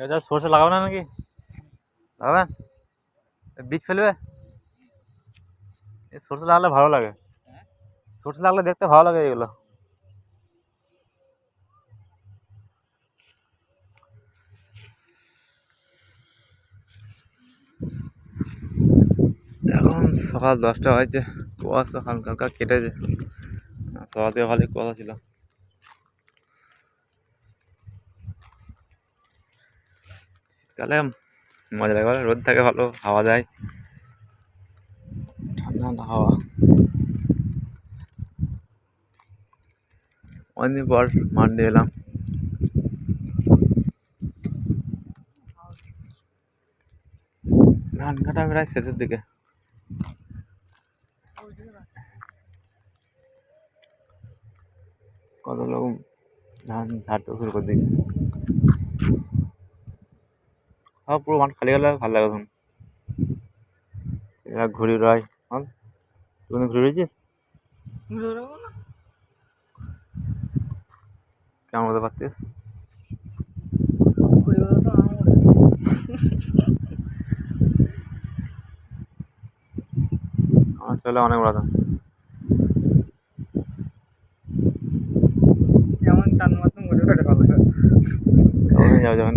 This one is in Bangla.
এটা সরষে লাগাবে না নাকি? লাগাবে? বীজ ফেলবে? সরষে লাগালে ভালো লাগে, সরষে লাগলে দেখতে ভালো লাগে এগুলো। এখন সকাল 10টা হয়েছে, কুয়াশা হালকা হালকা কেটেছে, সকাল থেকে ভালোই কুয়াশা ছিল। শীতকালে মজা লাগে, রোদ থাকে ভালো, হাওয়া দেয়, ঠান্ডা ঠান্ডা হাওয়া। অনেকদিন পর মান্ডে এলাম। ধান কাটা প্রায় শেষের দিকে। কত লোক ধান ঝাড়তে শুরু করে দিকে, সব পুরো মাঠ খালি গেলে ভালো লাগে তখন। ঘুরি রয়, তুই ঘুরে রয়েছিস? কেমন হতে পারতিস? আমার চলে অনেক বড় ধান। কেমন যাও যখন